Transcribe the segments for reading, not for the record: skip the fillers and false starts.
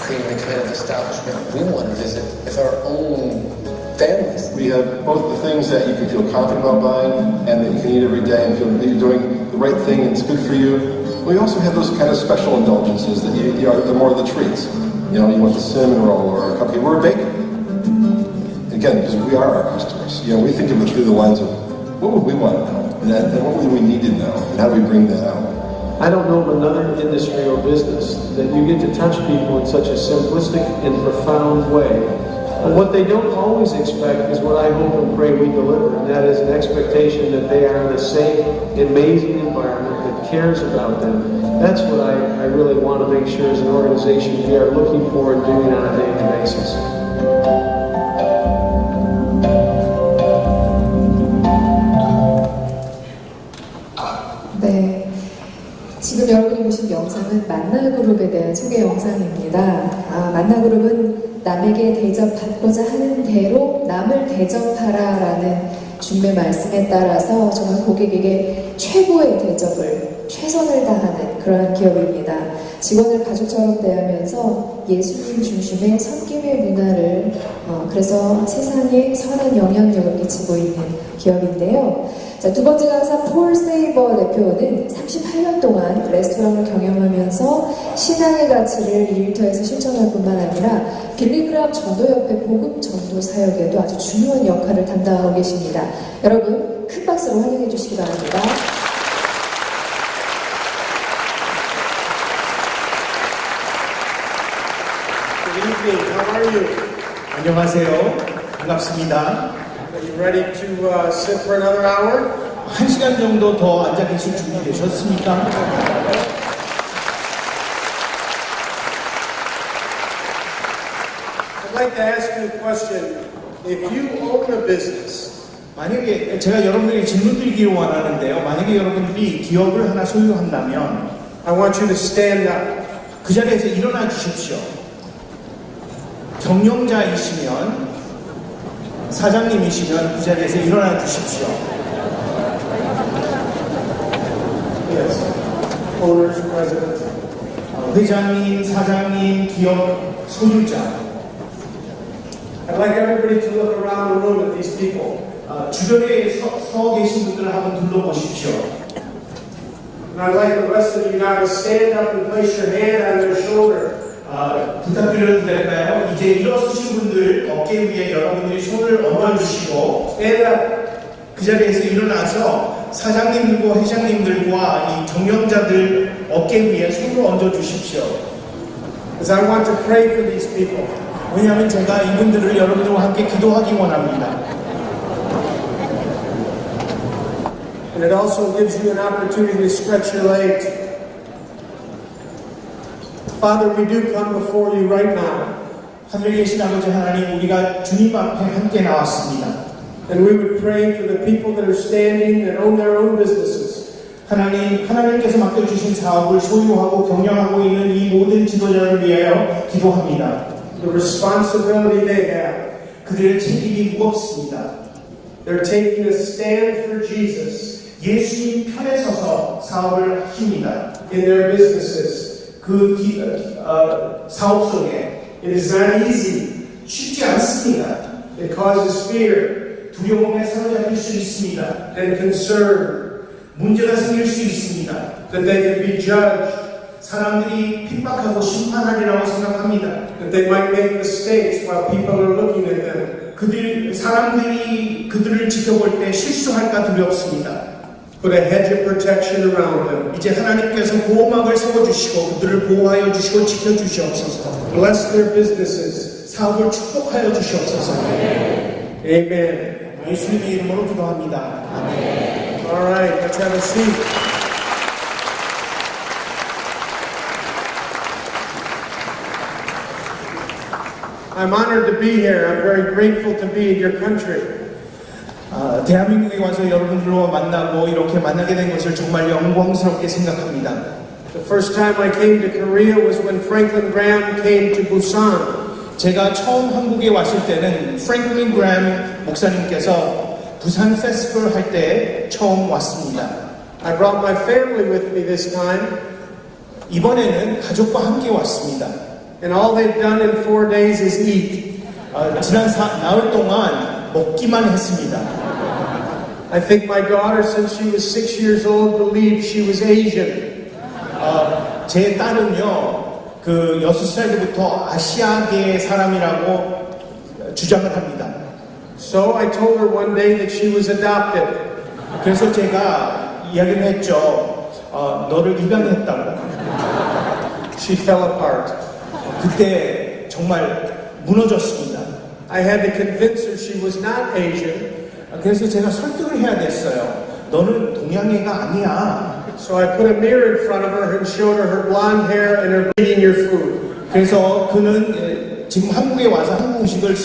creating the kind of establishment we want to visit with our own families. We have both the things that you can feel confident about buying and that you can eat every day and feel that you're doing the right thing and it's good for you. We also have those kind of special indulgences that they're more of the treats. You know, you want the cinnamon roll or a cupcake or a bakery. Again, because we are our customers. You know, we think of it through the lens of what would we want to know and what would we need to know and how do we bring that out. I don't know of another industry or business that you get to touch people in such a simplistic and profound way. And what they don't always expect is what I hope and pray we deliver, and that is an expectation that they are in a safe, amazing environment that cares about them. That's what I really want to make sure as an organization we are looking for and doing on a daily basis. 네, 지금 여러분이 보신 영상은 만나그룹에 대한 소개 영상입니다. 만나그룹은 남에게 대접받고자 하는 대로 남을 대접하라라는 주님의 말씀에 따라서 정말 고객에게 최고의 대접을 최선을 다하는 그러한 기업입니다. 직원을 가족처럼 대하면서 예수님 중심의 섬김의 문화를 그래서 세상에 선한 영향력을 끼치고 있는 기업인데요. 자, 두 번째 강사 폴 세이버 대표는 38년 동안 레스토랑을 경영하면서 신앙의 가치를 이 일터에서 실천할 뿐만 아니라 빌리그람 전도협회 복음 전도 사역에도 아주 중요한 역할을 담당하고 계십니다. 여러분 큰 박수로 환영해 주시기 바랍니다. Good evening. How are you? 안녕하세요. 반갑습니다. Are you ready to sit for another hour? 1시간 정도 더 앉아 계실 준비 되셨습니까? I'd like to ask you a question. If you own a business, 만약에 제가 여러분들에게 질문 드리기를 원하는데요. 만약에 여러분들이 기업을 하나 소유한다면 I want you to stand up. 그 자리에서 일어나 주십시오. 경영자이시면 사장님이시면 그 자리에서 일어나 주십시오. Yes. Owners, presidents. 회장님, 사장님, 기업 소유자. I'd like everybody to look around the room at these people. 주변에 서 계신 분들을 한번 둘러보십시오. And I'd like the rest of you now to stand up and place your hand on their shoulder. 부탁드려도 될까요? 이제 일어서신 분들 어깨 위에 여러분들이 손을 얹어주시고 Stand up. 그 자리에서 일어나서 사장님들과 회장님들과 이 경영자들 어깨 위에 손을 얹어주십시오. Because I want to pray for these people. 왜냐하면 제가 이분들을 여러분들과 함께 기도하기 원합니다. And it also gives you an opportunity to stretch your legs. Father, we do come before you right now. 하늘에 계신 아버지 하나님, 우리가 주님 앞에 함께 나왔습니다. And we would pray for the people that are standing that own their own businesses. 하나님께서 맡겨주신 사업을 소유하고 경영하고 있는 이 모든 지도자를 위하여 기도합니다. The responsibility they have. 그들의 책임이 무겁습니다. They're taking a stand for Jesus. 예수님 편에 서서 사업을 하십니다. In their businesses. 사업 속에 It is not easy. 쉽지 않습니다. It causes fear 두려움에 사로잡힐 수 있습니다. and concern 문제가 생길 수 있습니다. that they can be judged, 사람들이 핍박하고 심판하리라고 생각합니다. that they might make mistakes while people are looking at them. 사람들이 그들을 지켜볼 때 실수할까 두렵습니다. Put a hedge of protection around them. 이제 하나님께서 보호막을 세워주시고 그들을 보호하여 주시고 지켜주시옵소서. Bless their businesses. 사업을 축복하여 주시옵소서. Amen. 예수님의 이름으로 기도합니다. 아멘. All right, let's have a seat. I'm honored to be here. I'm very grateful to be in your country. 대한민국에 와서 여러분들과 만나고 이렇게 만나게 된 것을 정말 영광스럽게 생각합니다. The first time I came to Korea was when Franklin Graham came to Busan. 제가 처음 한국에 왔을 때는 프랭클린 그램 목사님께서 부산 페스티벌 할 때 처음 왔습니다. I brought my family with me this time. 이번에는 가족과 함께 왔습니다. and all they've done in 4 days is eat. 지난 나흘 동안 먹기만 했습니다. I think my daughter, since she was 6 years old, believed she was Asian. 제 딸은요, 그 6살 때부터 아시아계 사람이라고 주장을 합니다. So I told her one day that she was adopted. 그래서 제가 이야기를 했죠. 너를 입양했다고. She fell apart. 그때 정말 무너졌습니다. I had to convince her she was not Asian. 그래서 제가 설득을 해야 됐어요. 너는 동양애가 아니야. So I put a mirror in front of her and showed her her blonde hair and her eating your food. 그래서 그는 지금 한국에 와서 한국 음식을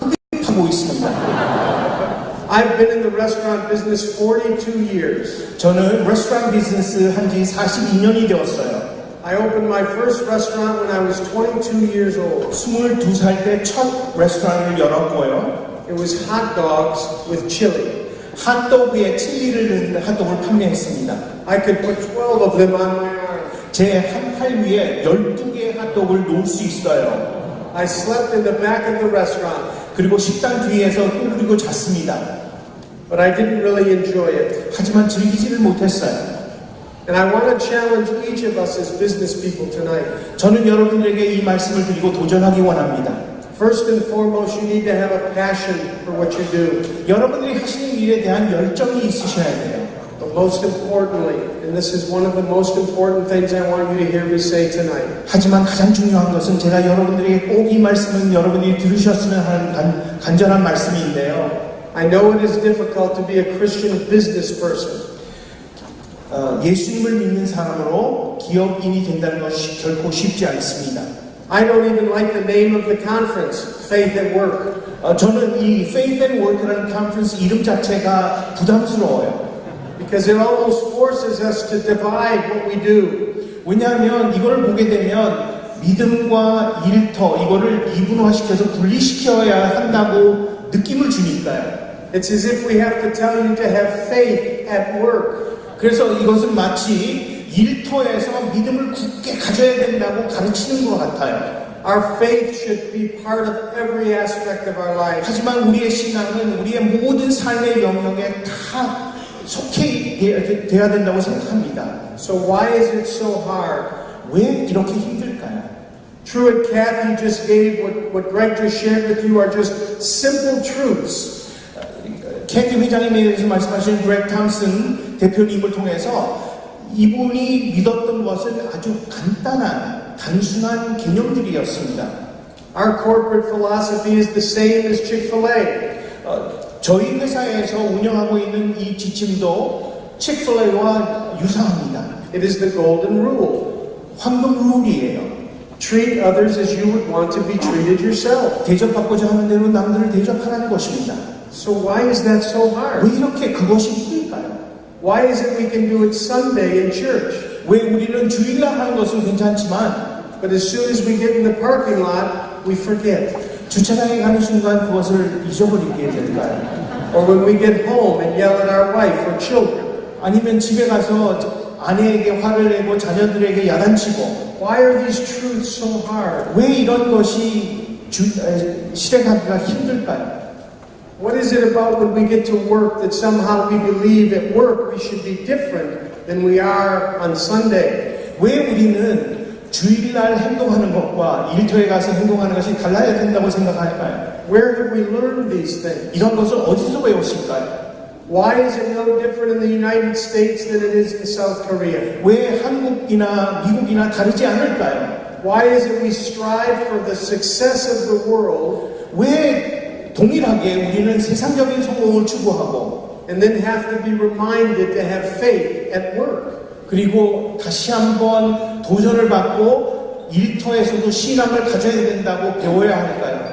흡입하고 있습니다. I've been in the restaurant business 42 years. 저는 레스토랑 비즈니스 한지 42년이 되었어요. I opened my first restaurant when I was 22 years old. 22살 때 첫 레스토랑을 열었고요. It was hot dogs with chili. 핫도그에 칠리를 넣은 핫도그를 판매했습니다. I could put 12 of them on my arm. 제 한 팔 위에 12개의 핫도그를 놓을 수 있어요. I slept in the back of the restaurant. 그리고 식당 뒤에서 꾸부리고 잤습니다. But I didn't really enjoy it. 하지만 즐기지를 못했어요. And I want to challenge each of us as business people tonight. 저는 여러분들에게 이 말씀을 드리고 도전하기 원합니다. First and foremost, you need to have a passion for what you do. 여러분들이 하시는 일에 대한 열정이 있으셔야 돼요. But most importantly, and this is one of the most important things I want you to hear me say tonight. 하지만 가장 중요한 것은 제가 여러분들에게 꼭 이 말씀은 여러분들이 들으셨으면 하는 간절한 말씀인데요. I know it is difficult to be a Christian business person. 예수님을 믿는 사람으로 기업인이 된다는 것이 결코 쉽지 않습니다. I don't even like the name of the conference, Faith at Work. 저는 이 Faith at Work라는 컨퍼런스 이름 자체가 부담스러워요. Because it almost forces us to divide what we do. 왜냐하면 이걸 보게 되면 믿음과 일터 이거를 이분화시켜서 분리시켜야 한다고 느낌을 주니까요. It's as if we have to tell you to have faith at work. 그래서 이것은 마치 일터에서 믿음을 굳게 가져야 된다고 가르치는 것 같아요. Our faith should be part of every aspect of our life. 하지만 우리의 신앙은 우리의 모든 삶의 영역에 다 속해 돼야 된다고 생각합니다. So why is it so hard? 왜 이렇게 힘들까요? Truett Cathy just gave what Greg just shared with you are just simple truths. 캐티 회장님에 대해서 말씀하신 그렉 탐슨 대표님을 통해서 이분이 믿었던 것은 아주 간단한 단순한 개념들이었습니다. Our corporate philosophy is the same as Chick-fil-A. 저희 회사에서 운영하고 있는 이 지침도 칙플레이와 유사합니다. It is the golden rule. 황금 룰이에요. Treat others as you would want to be treated yourself. 대접받고자 하는 대로 남들을 대접하라는 것입니다. So why is that so hard? 왜 이렇게 그것이 힘들까요? Why is it we can do it Sunday in church? 왜 우리는 주일날 하는 것은 괜찮지만 But as soon as we get in the parking lot, we forget. 주차장에 가는 순간 그것을 잊어버리게 될까요? Or when we get home and yell at our wife or children. 아니면 집에 가서 아내에게 화를 내고 자녀들에게 야단치고 Why are these truths so hard? 왜 이런 것이 실행하기가 힘들까요? What is it about when we get to work that somehow we believe at work we should be different than we are on Sunday? 왜 우리는 주일날 행동하는 것과 일터에 가서 행동하는 것이 달라야 된다고 생각할까요? Where have we learned these things? 이런 것을 어디서 배웠을까요? Why is it no different in the United States than it is in South Korea? 왜 한국이나 미국이나 다르지 않을까요? Why is it we strive for the success of the world 왜 동일하게 우리는 세상적인 성공을 추구하고 and then have to be reminded to have faith at work? 그리고 다시 한번 도전을 받고 일터에서도 신앙을 가져야 된다고 배워야 할까요?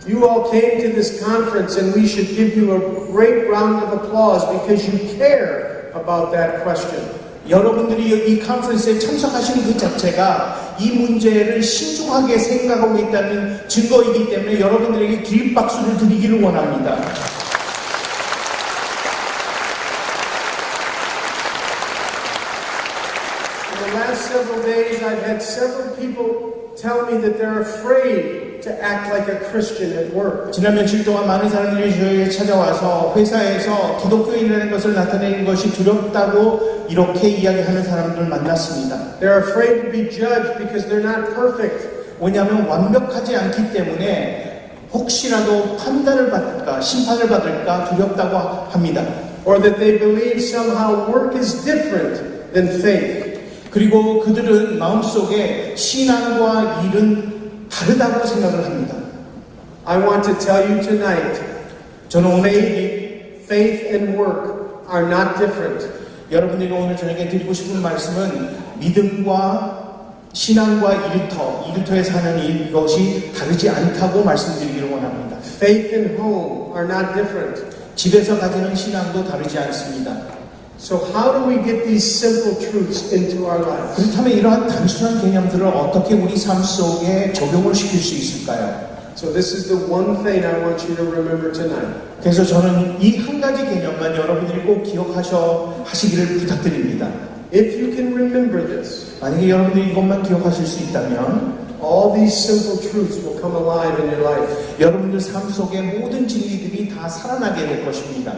You all came to this conference and we should give you a great round of applause because you care about that question. 여러분들이 이 컨퍼런스에 참석하시는 그 자체가 이 문제를 신중하게 생각하고 있다는 증거이기 때문에 여러분들에게 기립박수를 드리기를 원합니다. In the last several days, I've had several people tell me that they're afraid to act like a Christian at work. 지난 며칠 동안 많은 사람들이 저에게 찾아와서 회사에서 기독교인이라는 것을 나타내는 것이 두렵다고 이렇게 이야기하는 사람들을 만났습니다. They're afraid to be judged because they're not perfect. 왜냐하면 완벽하지 않기 때문에 혹시라도 판단을 받을까, 심판을 받을까 두렵다고 합니다. Or that they believe somehow work is different than faith. 그리고 그들은 마음속에 신앙과 일은 다르다고 생각을 합니다. I want to tell you tonight, 저는 오늘 faith and work are not different. 여러분들이 오늘 저녁에 드리고 싶은 말씀은 믿음과 신앙과 일터에서 하는 이것이 다르지 않다고 말씀드리기를 원합니다. Faith and home are not different. 집에서 가지는 신앙도 다르지 않습니다. So how do we get these simple truths into our lives? 그렇다면 이러한 단순한 개념들을 어떻게 우리 삶 속에 적용을 시킬 수 있을까요? So this is the one thing I want you to remember tonight. 그래서 저는 이 한 가지 개념만 여러분들이 꼭 기억하시기를 부탁드립니다. If you can remember this, 만약에 여러분들이 이것만 기억하실 수 있다면 all these simple truths will come alive in your life. 여러분들 삶 속에 모든 진리들이 다 살아나게 될 것입니다.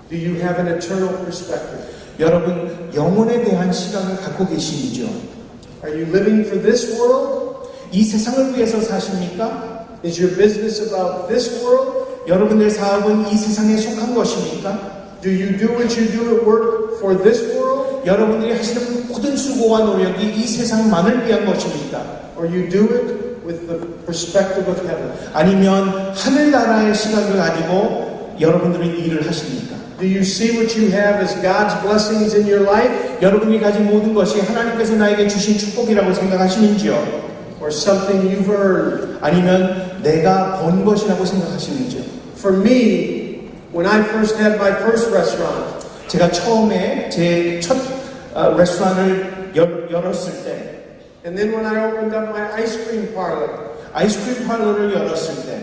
Do you have an eternal perspective? 여러분 영혼에 대한 시각을 갖고 계시죠? Are you living for this world? 이 세상을 위해서 사십니까? Is your business about this world? 여러분들의 사업은 이 세상에 속한 것입니까? Do you do what you do at work for this world? 여러분들이 하시는 모든 수고와 노력이 이 세상만을 위한 것입니까? Or you do it with the perspective of heaven? 아니면 하늘나라의 시각을 가지고 여러분들은 일을 하십니까? Do you see what you have as God's blessings in your life? 여러분이 가진 모든 것이 하나님께서 나에게 주신 축복이라고 생각하시는지요? Or something you've earned? 아니면 내가 번 것이라고 생각하시는지요? For me, when I first had my first restaurant, 제가 처음에 제 첫 레스토랑을 열었을 때 and then when I opened up my ice cream parlor, 아이스크림 파러를 열었을 때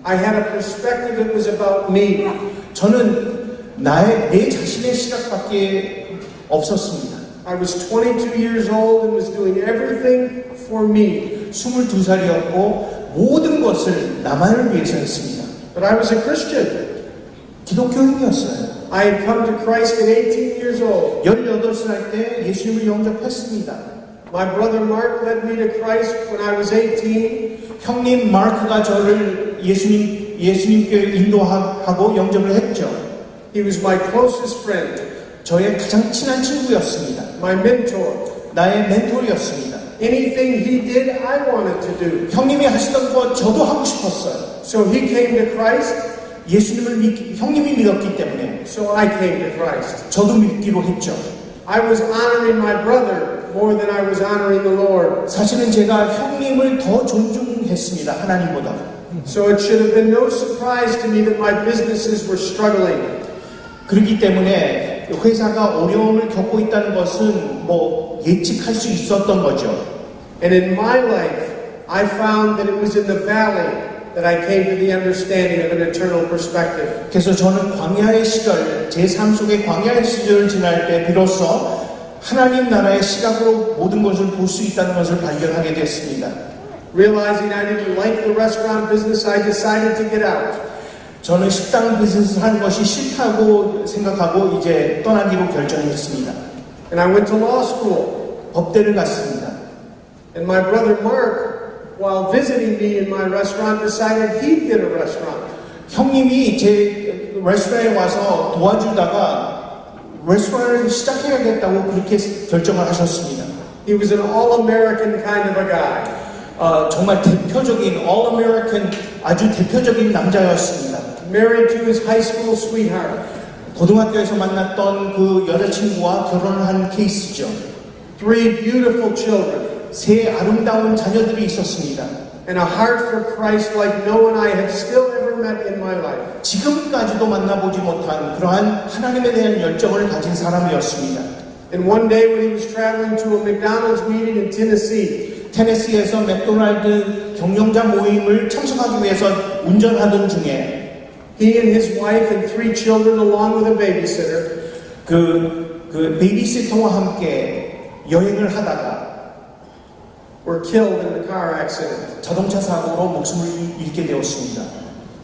I had a perspective that was about me. 저는 내 자신의 시각밖에 없었습니다. I was 22 years old and was doing everything for me. 22살이었고 모든 것을 나만을 위해서 했습니다. But I was a Christian. 기독교인이었어요. I had come to Christ at 18 years old. 18살 때 예수님을 영접했습니다. My brother Mark led me to Christ when I was 18. 형님 마크가 저를 예수님께 인도하고 영접을 했죠. He was my closest friend, 저의 가장 친한 친구였습니다. my mentor. 나의 멘토리였습니다. Anything he did, I wanted to do. 형님이 하시던 것 저도 하고 싶었어요. So he came to Christ, 형님이 믿었기 때문에 so I came to Christ. 저도 믿기로 했죠. I was honoring my brother more than I was honoring the Lord. 사실은 제가 형님을 더 존중했습니다. 하나님보다. So it should have been no surprise to me that my businesses were struggling. 그렇기 때문에 회사가 어려움을 겪고 있다는 것은 예측할 수 있었던 거죠. And in my life, I found that it was in the valley that I came to the understanding of an eternal perspective. 그래서 저는 광야의 시절, 제 삶 속에 광야의 시절을 지날 때 비로소 하나님 나라의 시각으로 모든 것을 볼 수 있다는 것을 발견하게 됐습니다. Realizing I didn't like the restaurant business, I decided to get out. 저는 식당 비즈니스를 하는 것이 싫다고 생각하고 이제 떠나기로 결정했습니다. And I went to law school. 법대를 갔습니다. And my brother Mark, while visiting me in my restaurant, decided he'd get a restaurant. 형님이 제 레스토랑에 와서 도와주다가 레스토랑을 시작해야겠다고 그렇게 결정을 하셨습니다. He was an all-American kind of a guy. 정말 대표적인 All-American 아주 대표적인 남자였습니다. Married to his high school sweetheart. 고등학교에서 만났던 그 여자친구와 결혼을 한 케이스죠. 3 beautiful children. 3 아름다운 자녀들이 있었습니다. And a heart for Christ like no one I have still ever met in my life. 지금까지도 만나보지 못한 그러한 하나님에 대한 열정을 가진 사람이었습니다. And one day when he was traveling to a McDonald's meeting in Tennessee, 테네시에서 맥도날드 경영자 모임을 참석하기 위해서 운전하던 중에 he and his wife and 3 children along with a babysitter 그 베이비시터와 함께 여행을 하다가 were killed in the car accident. 자동차 사고로 목숨을 잃게 되었습니다.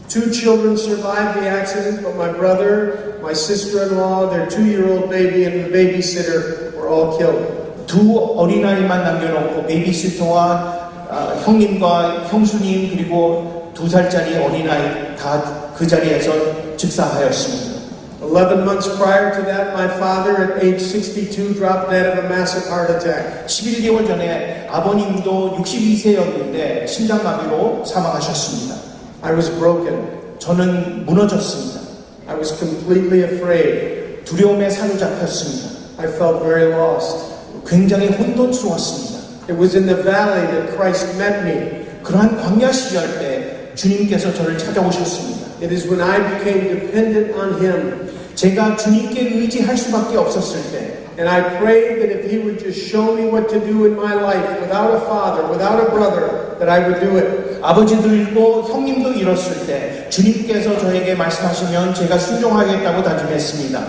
2 children survived the accident, but my brother, my sister-in-law, their 2-year-old baby, and the babysitter were all killed. 두 어린아이만 남겨놓고 베이비시터와 형님과 형수님 그리고 2살짜리 어린아이 다 그 자리에서 즉사하였습니다. 11 months prior to that, my father at age 62 dropped dead of a massive heart attack. 11개월 전에 아버님도 62세였는데 심장마비로 사망하셨습니다. I was broken. 저는 무너졌습니다. I was completely afraid. 두려움에 사로잡혔습니다. I felt very lost. 굉장히 혼돈스러웠습니다. It was in the valley that Christ met me. 그러한 광야 시절 때 주님께서 저를 찾아오셨습니다. It is when I became dependent on Him. 제가 주님께 의지할 수밖에 없었을 때 And I prayed that if He would just show me what to do in my life without a father, without a brother, that I would do it. 아버지도 잃고 형님도 잃었을 때 주님께서 저에게 말씀하시면 제가 순종하겠다고 다짐했습니다.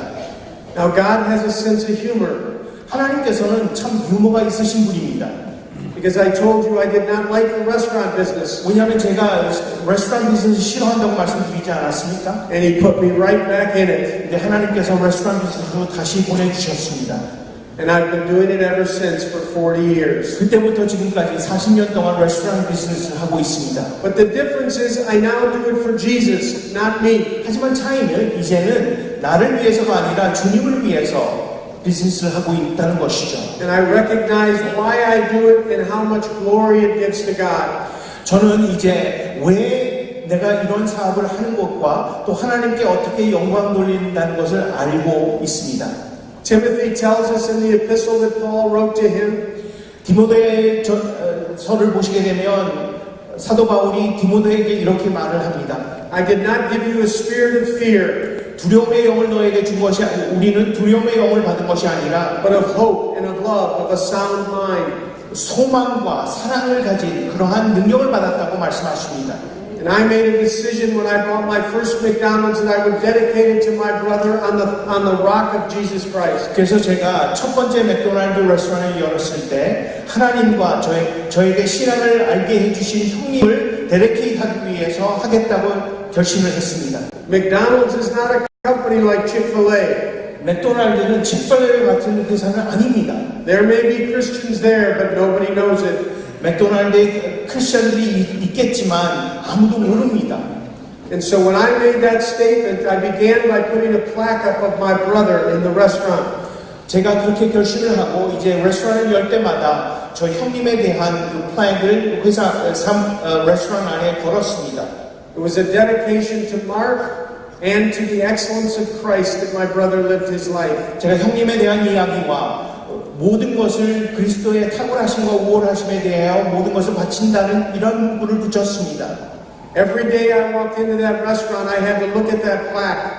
Now God has a sense of humor. 하나님께서는 참 유머가 있으신 분입니다. Because I told you I did not like the restaurant business. 왜냐하면 제가 레스토랑 비즈니스 싫어한다고 말씀드리지 않았습니까? And He put me right back in it. 근데 하나님께서 레스토랑 비즈니스로 다시 보내주셨습니다. And I've been doing it ever since for 40 years. 그때부터 지금까지 40년 동안 레스토랑 비즈니스를 하고 있습니다. But the difference is I now do it for Jesus, not me. 하지만 차이는 이제는 나를 위해서가 아니라 주님을 위해서 비즈니스를 하고 있다는 것이죠. And I recognize why I do it and how much glory it gives to God. 저는 이제 왜 내가 이런 사업을 하는 것과 또 하나님께 어떻게 영광 돌린다는 것을 알고 있습니다. Timothy tells us in the epistle that Paul wrote to him, 디모데의 서를 보시게 되면 사도 바울이 디모데에게 이렇게 말을 합니다. I did not give you a spirit of fear, 두려움의 영을 너에게 준 것이 우리는 두려움의 영을 받은 것이 아니라 but of hope and of love, of a sound mind. 소망과 사랑을 가진 그러한 능력을 받았다고 말씀하십니다. And I made a decision when I bought my first McDonald's that I would dedicate it to my brother on the rock of Jesus Christ. 그래서 제가 첫 번째 맥도날드 레스토랑을 열었을 때 하나님과 저에게 신앙을 알게 해주신 형님을 데디케이트하기 위해서 하겠다고 결심을 했습니다. McDonald's is not a company like Chick-fil-A. 맥도날드는 칩솔레 같은 회사는 아닙니다. There may be Christians there, but nobody knows it. 맥도날드에 크리스천들이 있겠지만 아무도 모릅니다. And so when I made that statement, I began by putting a plaque up of my brother in the restaurant. 제가 그렇게 결심을 하고 이제 레스토랑을 열 때마다 저 형님에 대한 그 플래그를 레스토랑 안에 걸었습니다. It was a dedication to Mark and to the excellence of Christ that my brother lived his life. 제가 형님에 대한 이야기와 모든 것을 그리스도의 탁월하심과 우월하심에 대하여 모든 것을 바친다는 이런 문구를 붙였습니다. Every day I walked into that restaurant, I had to look at that plaque.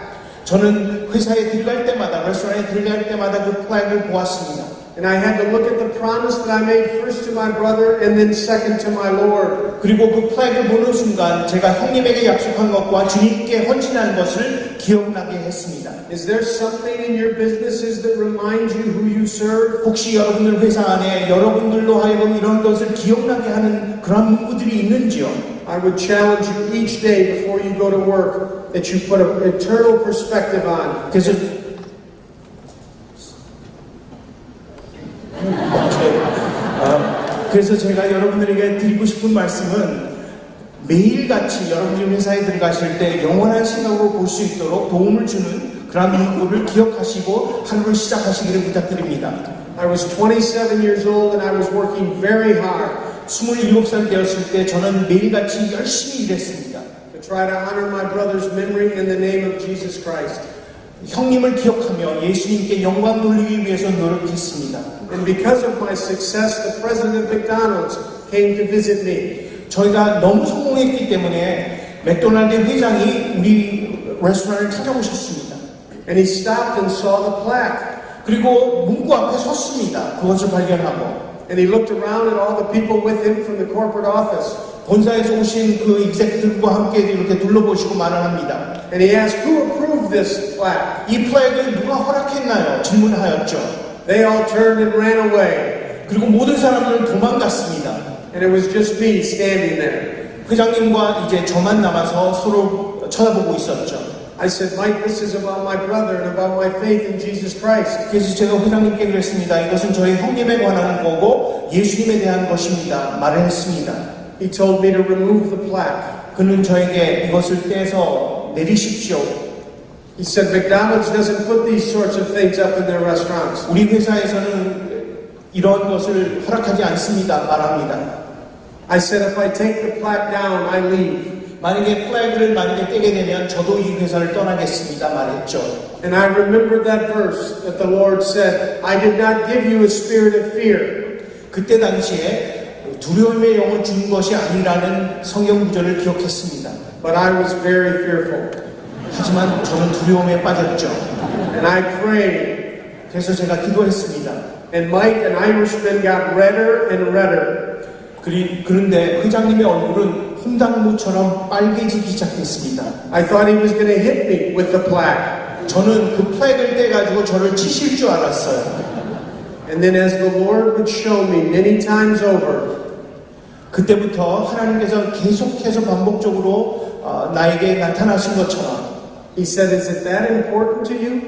저는 회사에 들어갈 때마다, 레스토랑에 들어갈 때마다 그 플래그를 보았습니다. And I had to look at the promise that I made first to my brother and then second to my Lord. 그리고 그 플래그를 보는 순간 제가 형님에게 약속한 것과 주님께 헌신한 것을 기억나게 했습니다. Is there something in your businesses that reminds you who you serve? 혹시 여러분들 회사 안에 여러분들로 하여금 이런 것을 기억나게 하는 그런 문구들이 있는지요? I would challenge you each day before you go to work that you put an eternal perspective on. 그래서 제가 여러분들에게 드리고 싶은 말씀은 매일같이 여러분들이 회사에 들어가실 때 영원한 시각으로 볼 수 있도록 도움을 주는 그런 문구를 기억하시고 하루를 시작하시기를 부탁드립니다. I was 27 years old and I was working very hard. 27살 되었을 때 저는 매일같이 열심히 일했습니다. To try to honor my brother's memory in the name of Jesus Christ. 형님을 기억하며 예수님께 영광 돌리기 위해서 노력했습니다. And because of my success, the president of McDonald's came to visit me. 저희가 너무 성공했기 때문에 맥도날드 회장이 우리 레스토랑을 찾아오셨습니다. And he stopped and saw the plaque. 그리고 문구 앞에 섰습니다. 그것을 발견하고. And he looked around at all the people with him from the corporate office. 본사에서 오신 그 executive과 함께 이렇게 둘러보시고 말을 합니다. And he asked, who approved this plaque? 이 플래그를 누가 허락했나요? 질문하였죠. They all turned and ran away. 그리고 모든 사람들은 도망갔습니다. And it was just me standing there. 회장님과 이제 저만 남아서 서로 쳐다보고 있었죠. I said, Mike, this is about my brother and about my faith in Jesus Christ. 그래서 제가 회장님께 그랬습니다. 이것은 저희 형님에 관한 거고 예수님에 대한 것입니다. 말을 했습니다. He told me to remove the plaque. 그는 저에게 이것을 떼서 내리십시오. He said, McDonald's doesn't put these sorts of things up in their restaurants. 우리 회사에서는 이런 것을 허락하지 않습니다. 말합니다. I said, if I take the plaque down, I leave. 만약에 플래그를 떼게 되면 저도 이 회사를 떠나겠습니다. 말했죠. And I remembered that verse that the Lord said, I did not give you a spirit of fear. 그때 당시에 두려움의 영을 준 것이 아니라는 성경 구절을 기억했습니다. But I was very fearful. 하지만 저는 두려움에 빠졌죠. And I prayed. 그래서 제가 기도했습니다. And Mike, an Irishman, got redder and redder. 그런데 회장님의 얼굴은 홍당무처럼 빨개지기 시작했습니다. I thought he was going to hit me with the plaque. 저는 그 플래그를 떼가지고 저를 치실 줄 알았어요. And then as the Lord would show me many times over, 그때부터 하나님께서 계속해서 반복적으로 나에게 나타나신 것처럼 He said, is it that important to you?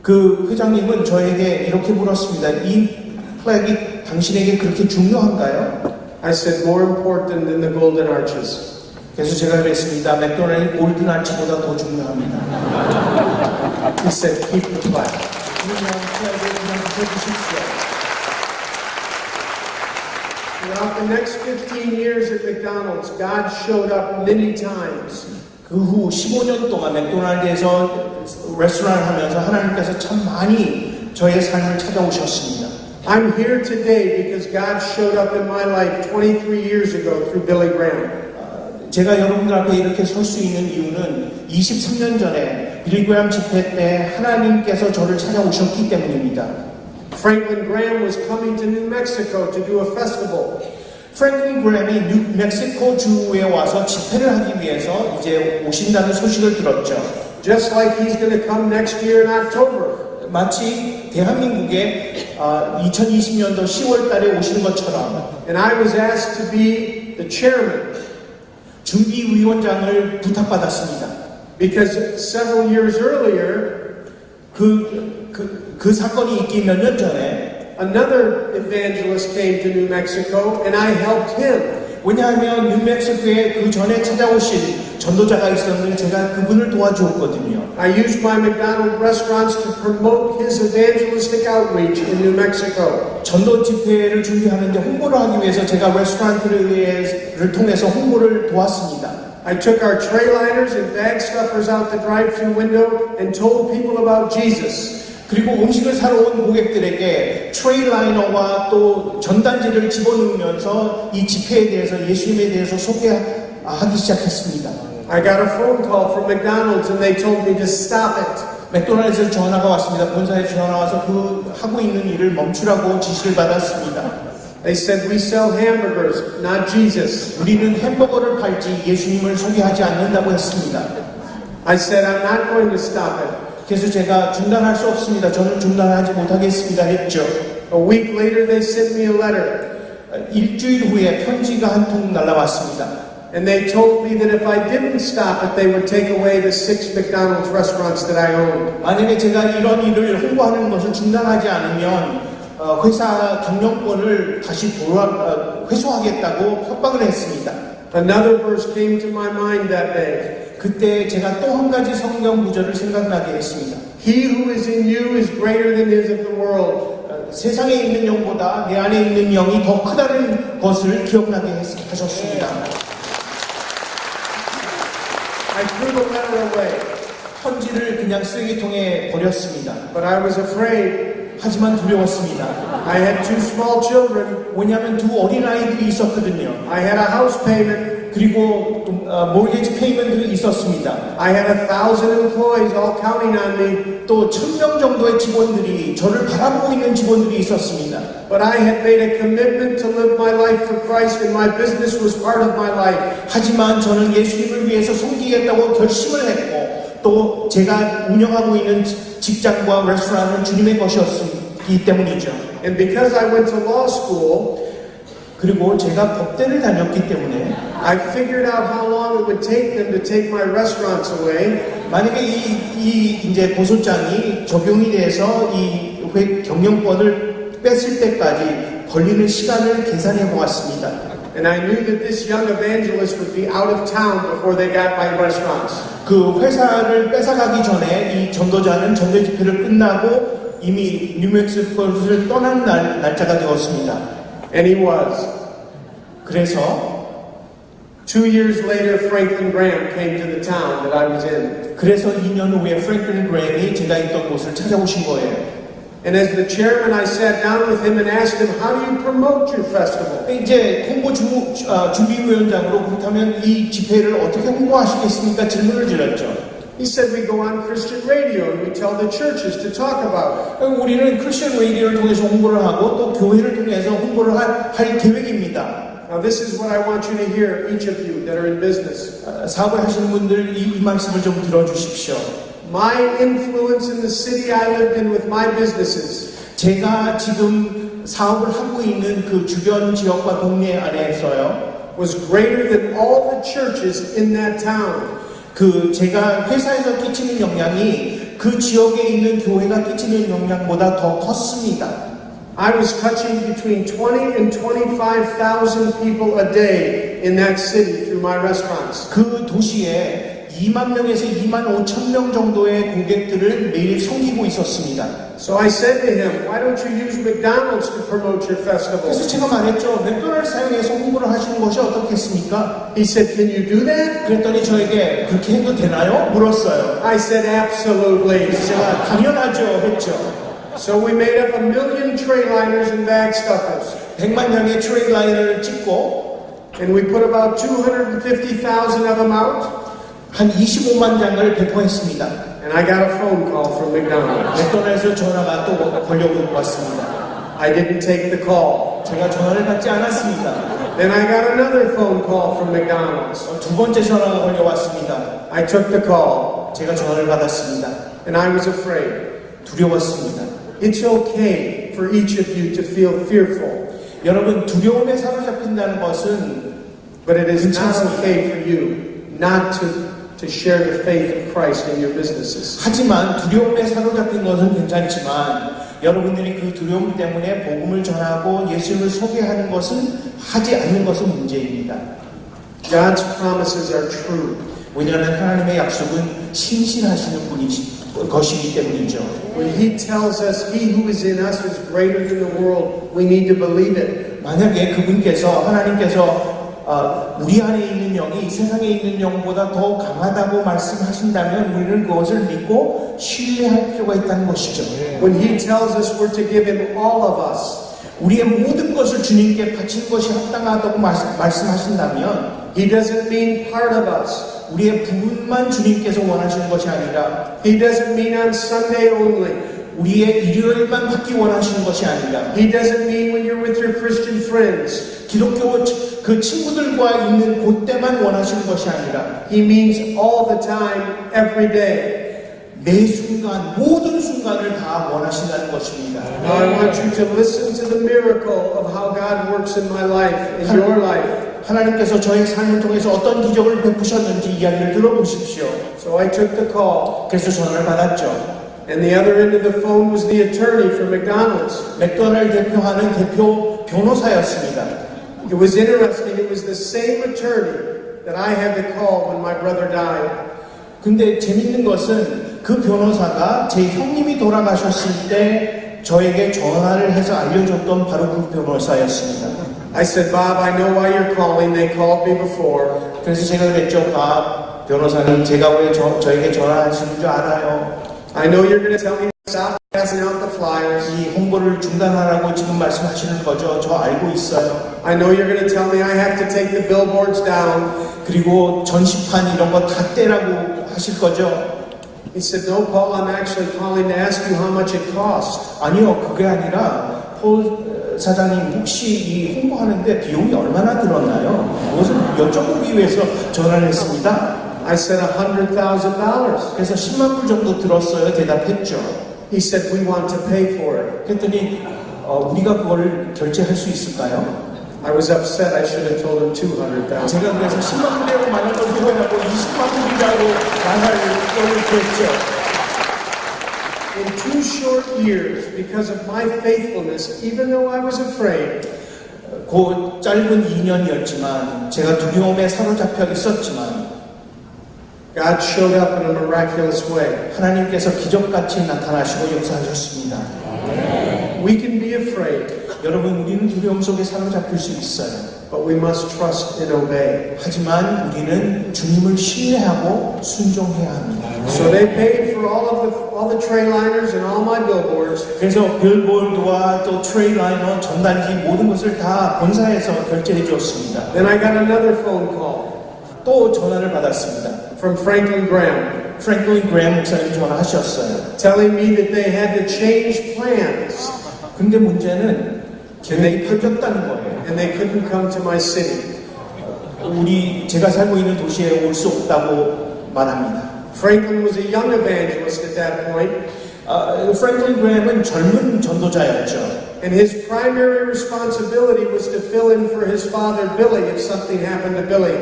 그 회장님은 저에게 이렇게 물었습니다. 이 플래그가 당신에게 그렇게 중요한가요? I said, more important than the golden arches. 그래서 제가 그랬습니다. 맥도날드 골든 아치보다 더 중요합니다. He said, keep the plaque. 그냥 플래그를 그냥 붙여주십시오. Throughout the next 15 years at McDonald's, God showed up many times. 그 후 15년 동안 맥도날드에서 레스토랑을 하면서 하나님께서 참 많이 저의 삶을 찾아오셨습니다. I'm here today because God showed up in my life 23 years ago through Billy Graham. 제가 여러분들 앞에 이렇게 설 수 있는 이유는 23년 전에 빌리 그레이엄 집회 때 하나님께서 저를 찾아오셨기 때문입니다. Franklin Graham was coming to New Mexico to do a festival. 프랭클린 그램이 뉴멕시코 주에 와서 집회를 하기 위해서 이제 오신다는 소식을 들었죠. Just like he's going to come next year in October. 마치 대한민국에 2020년도 10월 달에 오시는 것처럼 And I was asked to be the chairman. 준비위원장을 부탁받았습니다. Because several years earlier, 그 사건이 있기 몇 년 전에 another evangelist came to New Mexico and I helped him. 왜냐하면 뉴멕시코에 그 전에 찾아오신 전도자가 있었는데 제가 그분을 도와주었거든요. I used my McDonald's restaurants to promote his evangelistic outreach in New Mexico. 전도 집회를 준비하는데 홍보를 하기 위해서 제가 레스토랑을 통해서 홍보를 도왔습니다. I took our tray liners and bag stuffers out the drive-thru window and told people about Jesus. 그리고 음식을 사러 온 고객들에게 트레이 라이너와 또 전단지를 집어넣으면서 이 집회에 대해서 예수님에 대해서 소개하기 시작했습니다. I got a phone call from McDonald's and they told me to stop it. 맥도날드에서 전화가 왔습니다. 본사에서 전화 와서 그 하고 있는 일을 멈추라고 지시를 받았습니다. They said we sell hamburgers, not Jesus. 우리는 햄버거를 팔지 예수님을 소개하지 않는다고 했습니다. I said I'm not going to stop it. 그래서 제가 중단할 수 없습니다. 저는 중단하지 못하겠습니다 했죠. A week later they sent me a letter. 일주일 후에 편지가 한 통 날라왔습니다. And they told me that if I didn't stop it, they would take away the 6 McDonald's restaurants that I owned. 만약에 제가 이런 일을 홍보하는 것을 중단하지 않으면 회사 경영권을 다시 회수하겠다고 협박을 했습니다. Another verse came to my mind that day. 그때 제가 또 한 가지 성경 구절을 생각나게 했습니다. He who is in you is greater than his of the world. 세상에 있는 영보다 내 안에 있는 영이 더 크다는 것을 기억나게 하셨습니다. I threw the letter away. 편지를 그냥 쓰레기통에 버렸습니다. But I was afraid. 하지만 두려웠습니다. I had 2 small children. 왜냐하면 2 어린아이들이 있었거든요. I had a house payment. 그리고 mortgage payment도 있었습니다. I had 1,000 employees all counting on me. 또 1,000명 정도의 직원들이 저를 바라보고 있는 직원들이 있었습니다. But I had made a commitment to live my life for Christ and my business was part of my life. 하지만 저는 예수님을 위해서 섬기겠다고 결심을 했고 또 제가 운영하고 있는 직장과 레스토랑은 주님의 것이었습니다. 있기 때문이죠. And because I went to law school, 그리고 제가 법대를 다녔기 때문에 I figured out how long it would take them to take my restaurants away. 만약에 이 이제 고소장이 적용이 돼서 이 경영권을 뺐을 때까지 걸리는 시간을 계산해 보았습니다. And I knew that this young evangelist would be out of town before they got my restaurants. 그 회사를 뺏어가기 전에 이 전도자는 전도 집회를 끝나고 이미 뉴멕시코를 떠난 날짜가 되었습니다. And he was. 그래서 2 years later, Franklin Graham came to the town that I was in. 그래서 2년 후에 프랭클린 그레임이 제가 있던 곳을 찾아오신 거예요. And as the chairman, I sat down with him and asked him, how do you promote your festival? 이제 홍보 준비위원장으로 그렇다면 이 집회를 어떻게 홍보하시겠습니까? 질문을 드렸죠. He said, we go on Christian radio and we tell the churches to talk about it. 우리는 크리스천 레이디오를 통해서 홍보를 하고 또 교회를 통해서 홍보를 할 계획입니다. Now this is what I want you to hear, each of you that are in business. 사업을 하시는 분들 이 말씀을 좀 들어주십시오. My influence in the city I lived in with my businesses 제가 지금 사업을 하고 있는 그 주변 지역과 동네 안에서요. was greater than all the churches in that town. 그 제가 회사에서 끼치는 영향이 그 지역에 있는 교회가 끼치는 영향보다 더 컸습니다. I was touching between 20 and 25,000 people a day in that city through my restaurants. 그 도시에 2만 명에서 2만 5천 명 정도의 고객들을 매일 섬기고 있었습니다. So I said to him, why don't you use McDonald's to promote your festival? 그래서 제가 말했죠. 맥도날드 사용해서 홍보를 하시는 것이 어떻겠습니까? He said, can you do that? 그랬더니 저에게 그렇게 해도 되나요? 물었어요. I said, absolutely. 그래서 제가 당연하죠 했죠. So we made up 1 million tray liners and bag stuffers. 100만 장의 트레이 라인을 찍고 And we put about 250,000 of them out. 한 25만 장을 배포했습니다. And I got a phone call from McDonald's. 맥도날드 전화가 또 걸려왔습니다. I didn't take the call. 제가 전화를 받지 않았습니다. Then I got another phone call from McDonald's. 두 번째 전화가 걸려왔습니다. I took the call. 제가 전화를 받았습니다. And I was afraid. 두려웠습니다. It's okay for each of you to feel fearful. 여러분 두려움에 사로잡힌다는 것은 But it is not okay for you not to share the faith of Christ in your businesses. 하지만 두려움에 사로잡힌 것은 괜찮지만 여러분들이 그 두려움 때문에 복음을 전하고 예수를 소개하는 것은 하지 않는 것은 문제입니다. God's promises are true. 왜냐하면 하나님의 약속은 신실하시는 것이기 때문이죠. When He tells us He who is in us is greater than the world, we need to believe it. 만약에 그분께서 하나님께서 우리 안에 있는 영이 세상에 있는 영보다 더 강하다고 말씀하신다면 우리는 그것을 믿고 신뢰할 필요가 있다는 것이죠. When He tells us we're to give Him all of us, 우리의 모든 것을 주님께 바친 것이 합당하다고 말씀하신다면 He doesn't mean part of us. 우리의 부분만 주님께서 원하시는 것이 아니라 He doesn't mean on Sunday only. 우리의 일요일만 받기 원하시는 것이 아니라 He doesn't mean when you're with your Christian friends. 기독교 그 친구들과 있는 그때만 원하시는 것이 아니라 He means all the time, every day. 매 순간 모든 순간을 다 원하신다는 것입니다. Now I want you to listen to the miracle of how God works in my life, in your life. 하나님께서 저의 삶을 통해서 어떤 기적을 베푸셨는지 이야기를 들어보십시오. So I took the call. 그래서 전화를 받았죠. And the other end of the phone was the attorney for McDonald's. 맥도날드 대표하는 대표 변호사였습니다. It was interesting. It was the same attorney that I had to call when my brother died. 근데 재밌는 것은 그 변호사가 제 형님이 돌아가셨을 때 저에게 전화를 해서 알려줬던 바로 그 변호사였습니다. I said, Bob, I know why you're calling. They called me before. 그래서 제가 그랬죠. 밥 변호사님, 제가 왜 저에게 전화하시는 줄 알아요. I know you're going to tell me to stop passing out the flyers. 이 홍보를 중단하라고 지금 말씀하시는 거죠. 저 알고 있어요. I know you're going to tell me I have to take the billboards down. 그리고 전시판 이런 거 다 떼라고 하실 거죠. He said, no, Paul, I'm actually calling to ask you how much it cost. 아니요, 그게 아니라 폴 사장님 혹시 이 홍보하는데 비용이 얼마나 들었나요? 그것을 여쭤보기 위해서 전화를 했습니다. I said $100,000. 그래서 10만 불 정도 들었어요. 대답했죠. He said, we want to pay for it. 그랬더니 우리가 그걸 결제할 수 있을까요? I was upset. I should have told him 200,000. 제가 그래서 10만 불이라고 말한 걸 후회하고 20만 불이라고 말할 걸 그랬죠. In 2 short years, because of my faithfulness, even though I was afraid, 그 짧은 2년이었지만 제가 두려움에 사로잡혀 있었지만 God showed up in a miraculous way. 하나님께서 기적같이 나타나시고 역사하셨습니다. We can be afraid, 여러분, 우리는 두려움 속에 사로잡힐 수 있어요. but we must trust and obey. 하지만 우리는 주님을 신뢰하고 순종해야 합니다. So they paid for all the tray liners and all my billboards. 그래서 빌보드와 또 트레일라이너, 전단지 모든 것을 다 본사에서 결제해 주었습니다. Then I got another phone call 또 전화를 받았습니다. from Franklin Graham, 프랭클린 그레엄 목사님 전화하셨어요. telling me that they had to change plans 근데 문제는 계획이 바뀌었다는 거예요. and they couldn't come to my city. 제가 살고 있는 도시에 올 수 없다고 말합니다. Franklin was a young evangelist at that point, 프랭클린 그레엄은 젊은 전도자였죠. and his primary responsibility was to fill in for his father Billy if something happened to Billy.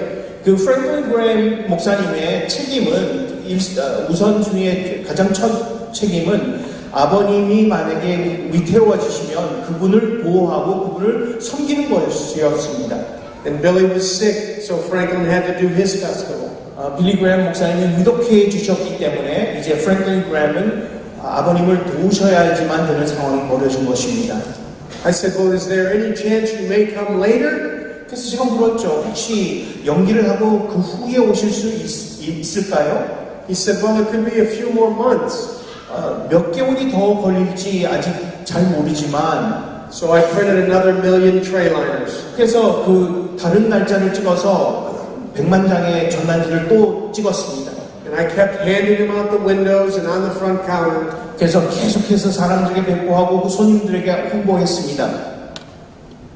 그 프랭클린 그레엄 목사님의 책임은 우선순위의 가장 첫 책임은 아버님이 만약에 위태로워지시면 그분을 보호하고 그분을 섬기는 것이었습니다. And Billy was sick, so Franklin had to do his festival. 빌리 그레엄 목사님은 위독해 주셨기 때문에 이제 프랭클린 그레엄은 아버님을 도우셔야지만 되는 상황이 벌어진 것입니다. I said, well, is there any chance you may come later? 그래서 제가 물었죠. 혹시 연기를 하고 그 후에 오실 수 있을까요? He said, well, it could be a few more months. 몇 개월이 더 걸릴지 아직 잘 모르지만 So I printed another 1,000,000 tray liners. 그래서 그 다른 날짜를 찍어서 100만 장의 전단지를 또 찍었습니다. And I kept handing them out the windows and on the front counter. 그래서 계속해서 사람들에게 배포하고 손님들에게 홍보했습니다.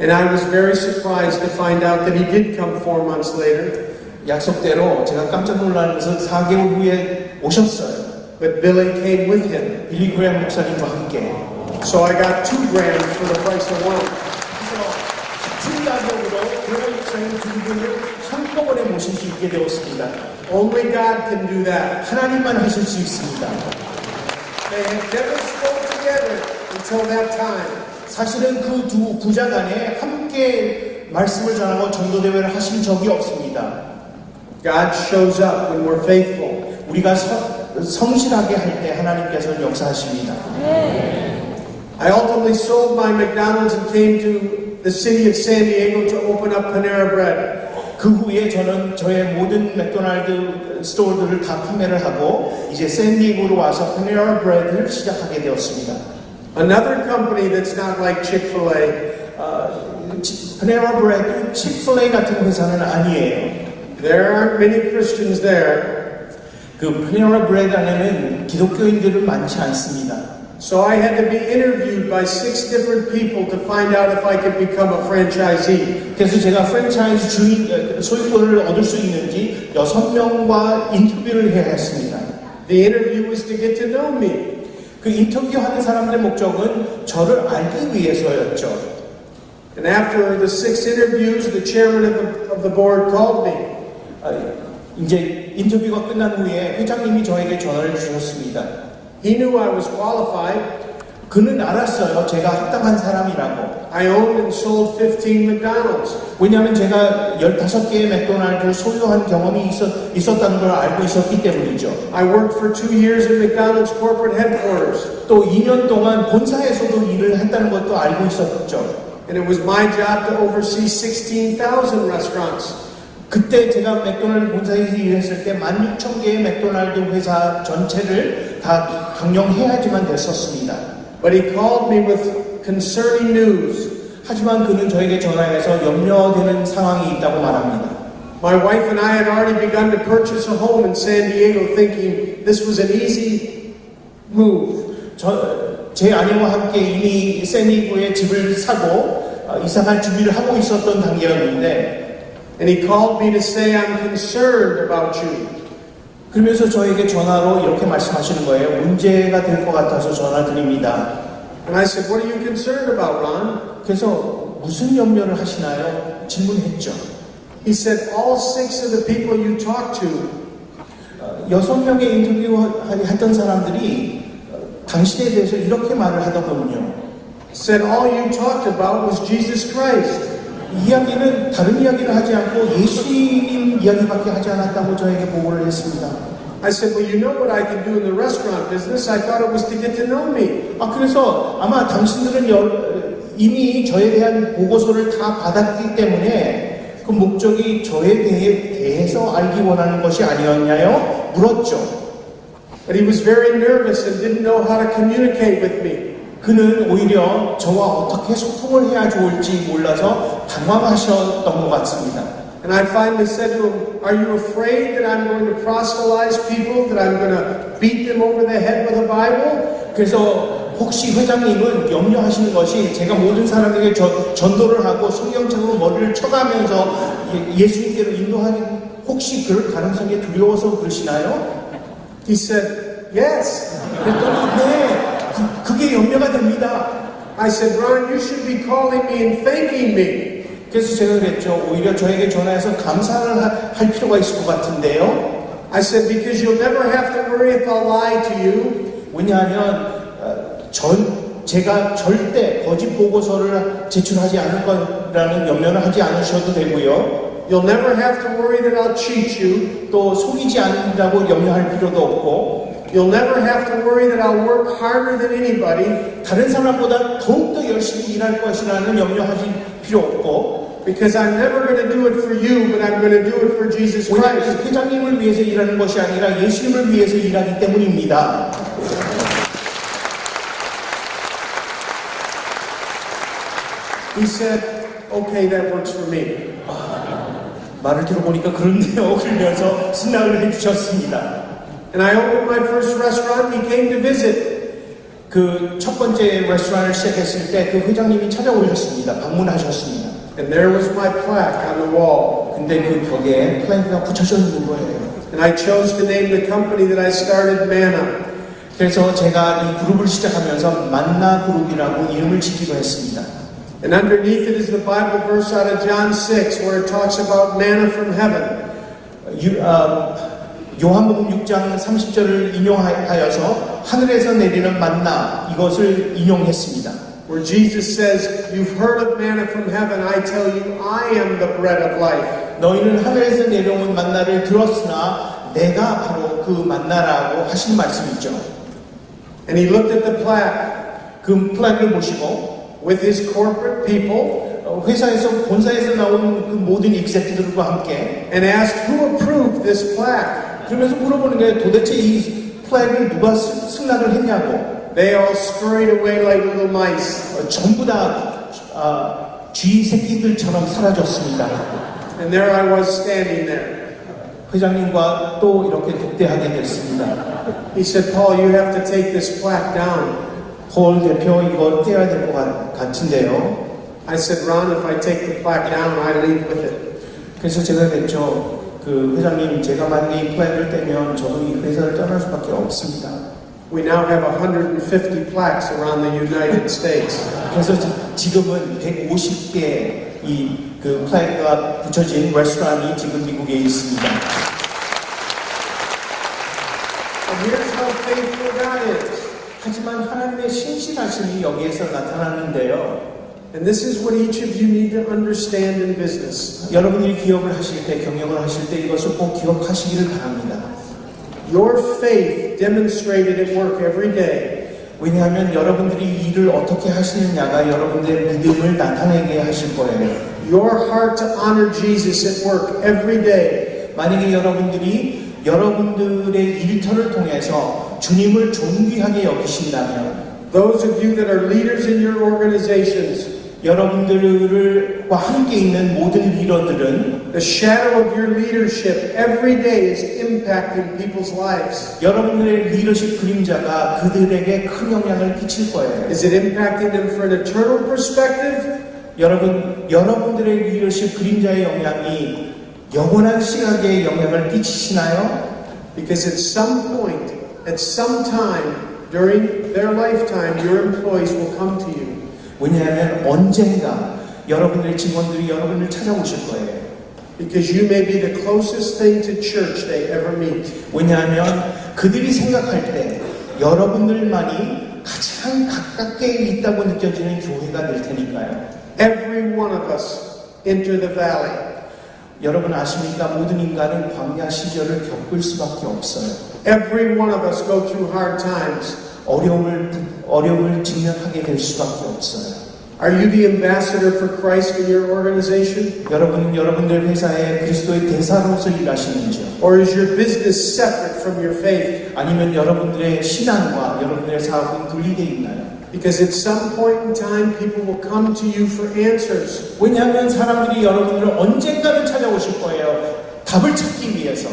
And I was very surprised to find out that he did come 4 months later. 약속대로 제가 깜짝 놀라면서 4개월 후에 오셨어요. But Billy came with him. 빌리 그레엄 목사님과 함께. So I got 2 grams for the price of 1. 그래서 같은 가격으로 그레엄 목사님 두 분을 한꺼번에 모실 수 있게 되었습니다. Only God can do that. 하나님만 하실 수 있습니다. They had never spoke together until that time. 사실은 그 두 부자 간에 함께 말씀을 전하고 전도대회를 하신 적이 없습니다. God shows up when we're faithful. 우리가 성실하게 할 때 하나님께서는 역사하십니다. I ultimately sold my McDonald's and came to the city of San Diego to open up Panera Bread. 그 후에 저는 저의 모든 맥도날드 스토어들을 다 판매를 하고 이제 샌디에고로 와서 파네라 브레드를 시작하게 되었습니다. Another company that's not like Chick-fil-A. 파네라 브레드 칙플레이 같은 회사는 아니에요. There aren't many Christians there. 그 파네라 브레드 안에는 기독교인들은 많지 않습니다. So I had to be interviewed by 6 different people to find out if I could become a franchisee. 그래서 제가 프랜차이즈 주인 소유권을 얻을 수 있는지 6명과 인터뷰를 해야 했습니다. The interview was to get to know me. 그 인터뷰하는 사람들의 목적은 저를 알기 위해서였죠. And after the 6 interviews, the chairman of the board called me. 이제 인터뷰가 끝난 후에 회장님이 저에게 전화를 주셨습니다. He knew I was qualified. 그는 알았어요. 제가 합당한 사람이라고. I owned and sold 15 McDonald's. 왜냐하면 제가 15개의 맥도날드를 소유한 경험이 있었다는 걸 알고 있었기 때문이죠. I worked for 2 years at McDonald's corporate headquarters. 또 2년 동안 본사에서도 일을 했다는 것도 알고 있었죠. And it was my job to oversee 16,000 restaurants. 그때 제가 맥도날드 본사에서 일했을 때 16,000개의 맥도날드 회사 전체를 다 경영해야지만 됐었습니다. But he called me with concerning news. 하지만 그는 저에게 전화해서 염려되는 상황이 있다고 말합니다. My wife and I had already begun to purchase a home in San Diego thinking this was an easy move. 제 아내와 함께 이미 샌디에고에 집을 사고 이사갈 준비를 하고 있었던 단계였는데 And he called me to say, I'm concerned about you. 그러면서 저에게 전화로 이렇게 말씀하시는 거예요. 문제가 될 것 같아서 전화 드립니다. And I said, what are you concerned about, Ron? 그래서 무슨 염려를 하시나요? 질문했죠. He said, all 6 of the people you talked to 6명의 인터뷰했던 사람들이 당신에 대해서 이렇게 말을 하더군요. said all you talked about was Jesus Christ. 이야기는 다른 이야기를 하지 않고 예수님 이야기밖에 하지 않았다고 저에게 보고를 했습니다. I said, well, you know what I can do in the restaurant business. I thought it was to get to know me. 그래서 아마 당신들은 이미 저에 대한 보고서를 다 받았기 때문에 그 목적이 저에 대해서 알기 원하는 것이 아니었냐요? 물었죠. But he was very nervous and didn't know how to communicate with me. 그는 오히려 저와 어떻게 소통을 해야 좋을지 몰라서 당황하셨던 것 같습니다. And I finally said to him, are you afraid that I'm going to proselytize people, that I'm going to beat them over the head with a Bible? 그래서 혹시 회장님은 염려하시는 것이 제가 모든 사람에게 전도를 하고 성경책으로 머리를 쳐가면서 예수님께로 인도하는 혹시 그럴 가능성이 두려워서 그러시나요? He said, yes. 그랬더니 네, 그게 염려가 됩니다. I said, Ron, you should be calling me and thanking me. 그래서 제가 그랬죠. 오히려 저에게 전화해서 감사를 할 필요가 있을 것 같은데요. I said, because you'll never have to worry if I'll lie to you. 왜냐하면 제가 절대 거짓 보고서를 제출하지 않을 거라는 염려는 하지 않으셔도 되고요. You'll never have to worry that I'll cheat you. 또 속이지 않는다고 염려할 필요도 없고 You'll never have to worry that I'll work harder than anybody. 다른 사람보다 더욱더 열심히 일할 것이라는 염려하실 필요 없고 Because I'm never going to do it for you, but I'm going to do it for Jesus 왜냐하면 Christ. 회장님을 위해서 일하는 것이 아니라 예수님을 위해서 일하기 때문입니다. He said, okay, that works for me. 말을 들어보니까 그런데요. 그러면서 승낙을 해주셨습니다. And I opened my first restaurant, he came to visit. 그 첫 번째 레스토랑을 시작했을 때 그 회장님이 찾아오셨습니다. 방문하셨습니다. And there was my plaque on the wall. 근데 그 벽에 플래그가 붙여져 있는 거예요. And I chose to name the company that I started Manna. 그래서 제가 이 그룹을 시작하면서 만나 그룹이라고 이름을 짓기로 했습니다. And underneath it is the Bible verse out of John 6 where it talks about manna from heaven. 요한복음 6장 30절을 인용하여서 하늘에서 내리는 만나 이것을 인용했습니다. Where Jesus says, you've heard of manna from heaven, I tell you, I am the bread of life. 너희는 하늘에서 내려온 만나를 들었으나 내가 바로 그 만나라고 하신 말씀이죠. And he looked at the plaque 그 플래그를 보시고 with his corporate people 회사에서 본사에서 나온 그 모든 executive들과 함께 and asked, who approved this plaque? 그러면서 물어보는 게 도대체 이 플래그를 누가 승낙을 했냐고. They all scurried away like little mice. 전부 다 쥐 새끼들처럼 사라졌습니다. And there I was standing there. 회장님과 또 이렇게 독대하게 됐습니다. He said, Paul, you have to take this plaque down. 폴 대표 이거 떼야 될 것 같은데요. I said, Ron, if I take the plaque down, I leave with it. 그래서 제가 그랬죠. 그 회장님, 제가 만약에 이 플래그를 떼면 저도 이 회사를 떠날 수밖에 없습니다. We now have 150 plaques around the United States. 그래서 지금은 150개 이 그 플래그가 붙여진 레스토랑이 지금 미국에 있습니다. And here's how faithful God is. 하지만 하나님의 신실하심이 여기에서 나타나는데요. And this is what each of you need to understand in business. 여러분들이 기업을 하실 때, 경영을 하실 때 이것을 꼭 기억하시기를 바랍니다. Your faith demonstrated at work every day. 왜냐하면 여러분들이 일을 어떻게 하시느냐가 여러분들의 믿음을 나타내게 하실 거예요. Your heart to honor Jesus at work every day. 만약에 여러분들이 여러분들의 일터를 통해서 주님을 존귀하게 여기신다면 Those of you that are leaders in your organizations, 여러분들과 함께 있는 모든 리더들은 the shadow of your leadership every day is impacting people's lives. 여러분들의 리더십 그림자가 그들에게 큰 영향을 끼칠 거예요. Is it impacting them for an eternal perspective? 여러분들의 리더십 그림자의 영향이 영원한 시각에 영향을 끼치시나요? Because at some point, at some time during their lifetime, your employees will come to you. 왜냐하면 언젠가 여러분들의 직원들이 여러분을 찾아오실 거예요. Because you may be the closest thing to church they ever meet. 왜냐하면 그들이 생각할 때 여러분들만이 가장 가깝게 있다고 느껴지는 교회가 될 테니까요. Every one of us enter the valley. 여러분 아십니까? 모든 인간은 광야 시절을 겪을 수밖에 없어요. Every one of us go through hard times. 어려움을 직면하게 될 수밖에 없어요. Are you the ambassador for Christ in your organization? 여러분은 여러분들 회사에 그리스도의 대사로서 일하시는지요? Or is your business separate from your faith? 아니면 여러분들의 신앙과 여러분들의 사업은 분리되어 있나요? Because at some point in time, people will come to you for answers. 왜냐하면 사람들이 여러분들을 언젠가는 찾아오실 거예요. 답을 찾기 위해서.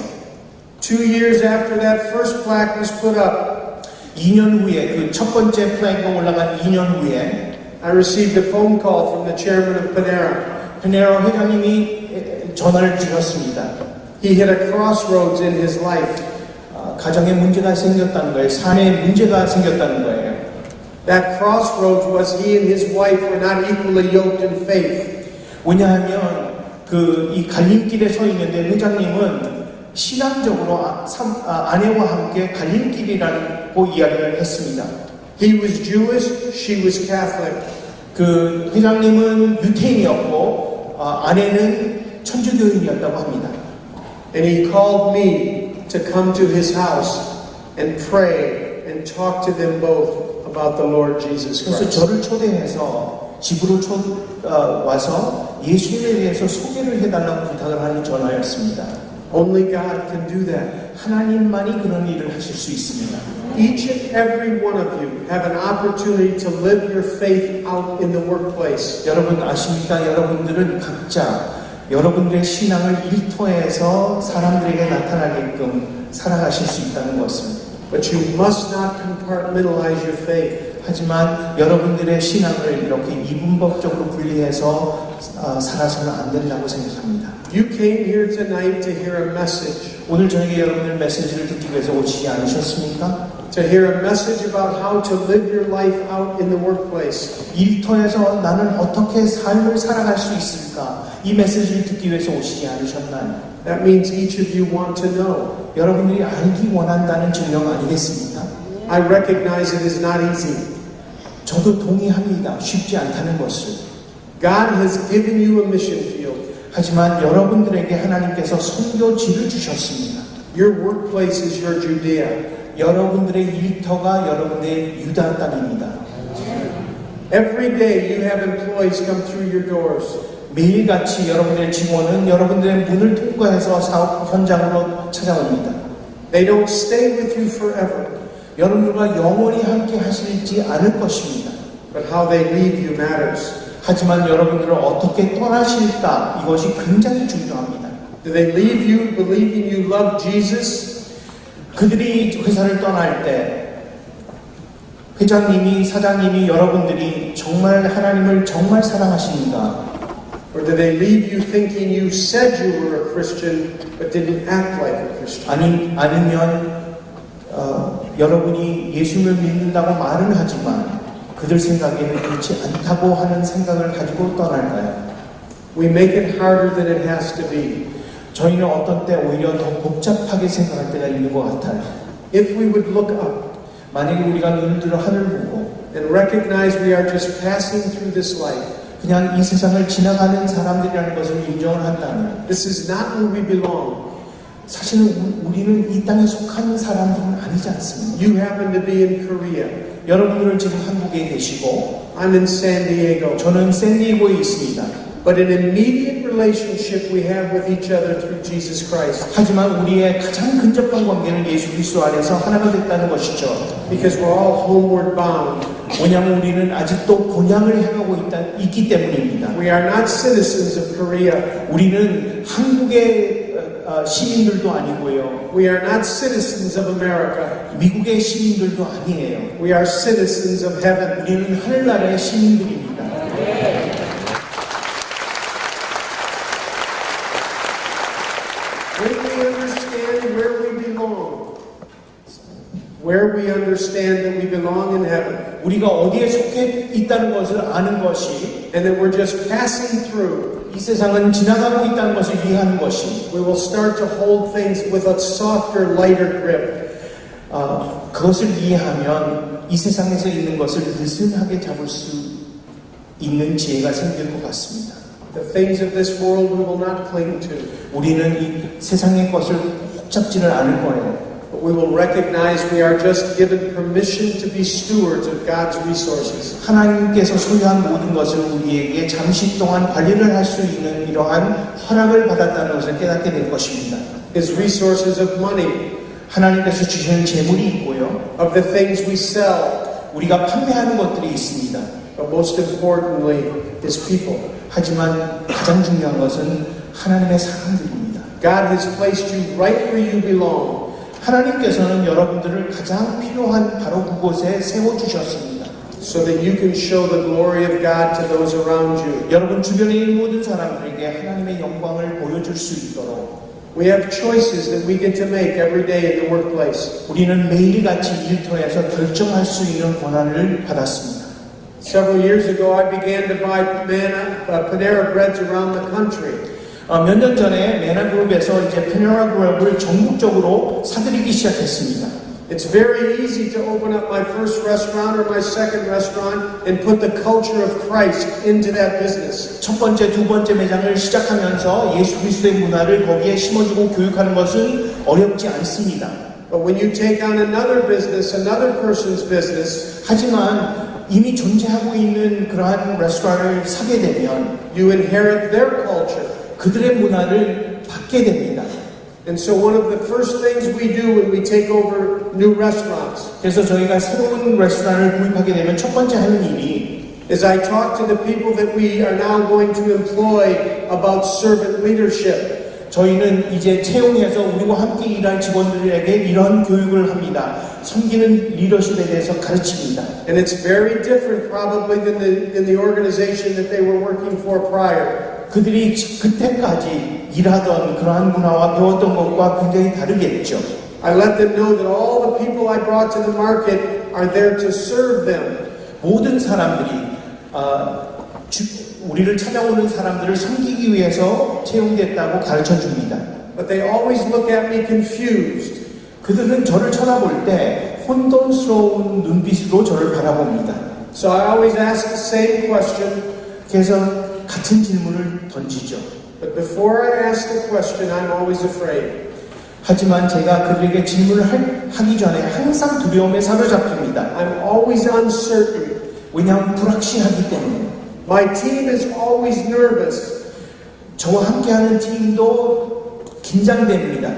2 years after that first plaque was put up, 2년 후에 그 첫 번째 플래그가 올라간 2년 후에 I received a phone call from the chairman of Panera. 페네로 회장님이 전화를 주셨습니다. He hit a crossroads in his life. 가정에 문제가 생겼다는 거예요. 삶에 문제가 생겼다는 거예요. That crossroads was he and his wife were not equally yoked in faith. 왜냐하면 이 갈림길에 서 있는데 회장님은 신앙적으로 아내와 함께 갈림길이라고 이야기를 했습니다. He was Jewish, she was Catholic. 그 회장님은 유태인이었고 아내는 천주교인이었다고 합니다. And he called me to come to his house and pray and talk to them both about the Lord Jesus 그래서 Christ. 저를 초대해서 집으로 와서 예수님에 대해서 소개를 해달라고 부탁을 하는 전화였습니다. Only God can do that. 하나님만이 그런 일을 하실 수 있습니다. Each and every one of you have an opportunity to live your faith out in the workplace. 여러분 아십니까? 여러분들은 각자 여러분들의 신앙을 일터에서 사람들에게 나타나게끔 살아가실 수 있다는 것을. But you must not compartmentalize your faith. 하지만 여러분들의 신앙을 이렇게 이분법적으로 분리해서 살아서는 안 된다고 생각합니다. You came here tonight to hear a message. 오늘 저에게 여러분들 메시지를 듣기 위해서 오시지 않으셨습니까? To hear a message about how to live your life out in the workplace. 일터에서 나는 어떻게 삶을 살아갈 수 있을까? 이 메시지를 듣기 위해서 오시지 않으셨나요? That means each of you want to know. 여러분들이 알기 원한다는 증명 아니겠습니까? I recognize it is not easy. 저도 동의합니다. 쉽지 않다는 것을. God has given you a mission field. 하지만 여러분들에게 하나님께서 선교지를 주셨습니다. Your workplace is your Judea. 여러분들의 일터가 여러분의 유다 땅입니다. Every day you have employees come through your doors. 매일같이 여러분들의 직원은 여러분들의 문을 통과해서 사업 현장으로 찾아옵니다. They don't stay with you forever. 여러분들과 영원히 함께 하실지 않을 것입니다. But how they leave you matters. 하지만 여러분들을 어떻게 떠나실까? 이것이 굉장히 중요합니다. Do they leave you believing you love Jesus? 그들이 회사를 떠날 때 회장님이, 사장님이 여러분들이 정말 하나님을 정말 사랑하십니까? Or do they leave you thinking you said you were a Christian but didn't act like a Christian? 아니면 여러분이 예수를 믿는다고 말은 하지만 그들 생각에는 그렇지 않다고 하는 생각을 가지고 떠날까요? We make it harder than it has to be. 저희는 어떤 때 오히려 더 복잡하게 생각할 때가 있는 것 같아요. If we would look up 만약에 우리가 눈을 들어 하늘 보고 and recognize we are just passing through this life, 그냥 이 세상을 지나가는 사람들이라는 것을 인정을 한다면 this is not where we belong. 사실은 우리는 이 땅에 속한 사람들은 아니지 않습니다. You happen to be in Korea. 여러분들은 지금 한국에 계시고 I'm in San Diego. 저는 샌디에고에 있습니다. But an immediate relationship we have with each other through Jesus Christ. 하지만 우리의 가장 근접한 관계는 예수 그리스도 안에서 하나가 됐다는 것이죠. Because we're all homeward bound. 왜냐하면 우리는 아직도 본향을 향하고 있기 때문입니다. We are not citizens of Korea. 우리는 한국의 시민들도 아니고요. We are not citizens of America. 미국의 시민들도 아니에요. We are citizens of heaven. 우리는 하늘나라의 시민들입니다. When we understand where we belong, where we understand that we belong in heaven, 우리가 어디에 속해 있다는 것을 아는 것이 and that we're just passing through, 이 세상은 지나가고 있다는 것을 이해하는 것이 we will start to hold things with a softer, lighter grip. 그것을 이해하면 이 세상에서 있는 것을 느슨하게 잡을 수 있는 지혜가 생길 것 같습니다. The things of this world we will not cling to, 우리는 이 세상의 것을 혹 잡지를 않을 거예요. but we will recognize we are just given permission to be stewards of God's resources. 하나님께서 소유한 모든 것을 우리에게 잠시 동안 관리를 할 수 있는 이러한 허락을 받았다는 것을 깨닫게 될 것입니다. His resources of money, 하나님께서 주시는 재물이 있고요. of the things we sell, 우리가 판매하는 것들이 있습니다. but most importantly, His people. 하지만 가장 중요한 것은 하나님의 사람들입니다. God has placed you right where you belong. 하나님께서는 여러분들을 가장 필요한 바로 그곳에 세워주셨습니다. So that you can show the glory of God to those around you. 여러분 주변에 있는 모든 사람들에게 하나님의 영광을 보여줄 수 있도록 We have choices that we get to make every day in the workplace. 우리는 매일같이 일터에서 결정할 수 있는 권한을 받았습니다. Several years ago, I began to buy Panera breads around the country. 몇 년 전에 메나그룹에서 이제 페네라 그룹을 전국적으로 사들이기 시작했습니다. It's very easy to open up my first restaurant or my second restaurant and put the culture of Christ into that business. 첫 번째, 두 번째 매장을 시작하면서 예수 그리스도의 문화를 거기에 심어주고 교육하는 것은 어렵지 않습니다. But when you take on another business, another person's business, 하지만 이미 존재하고 있는 그러한 레스토랑을 사게 되면 you inherit their culture. 그들의 문화를 받게 됩니다. And so one of the first things we do when we take over new restaurants 그래서 저희가 새로운 레스토랑을 구입하게 되면 첫 번째 하는 일이 is I talk to the people that we are now going to employ about servant leadership. 저희는 이제 채용해서 우리와 함께 일할 직원들에게 이런 교육을 합니다. 섬기는 리더십에 대해서 가르칩니다. And it's very different probably than the organization that they were working for prior. 그들이 그때까지 일하던 그러한 문화와 배웠던 것과 굉장히 다르겠죠. I let them know that all the people I brought to the market are there to serve them. 모든 사람들이 우리를 찾아오는 사람들을 섬기기 위해서 채용됐다고 가르쳐 줍니다. But they always look at me confused. 그들은 저를 쳐다볼 때 혼돈스러운 눈빛으로 저를 바라봅니다. So I always ask the same question. 그래서 같은 질문을 던지죠. But before I ask the question, I'm always afraid. 하지만 제가 그들에게 질문을 하기 전에 항상 두려움에 사로잡힙니다. I'm always uncertain. 왜냐하면 불확실하기 때문에. My team is always nervous. 저와 함께하는 팀도 긴장됩니다.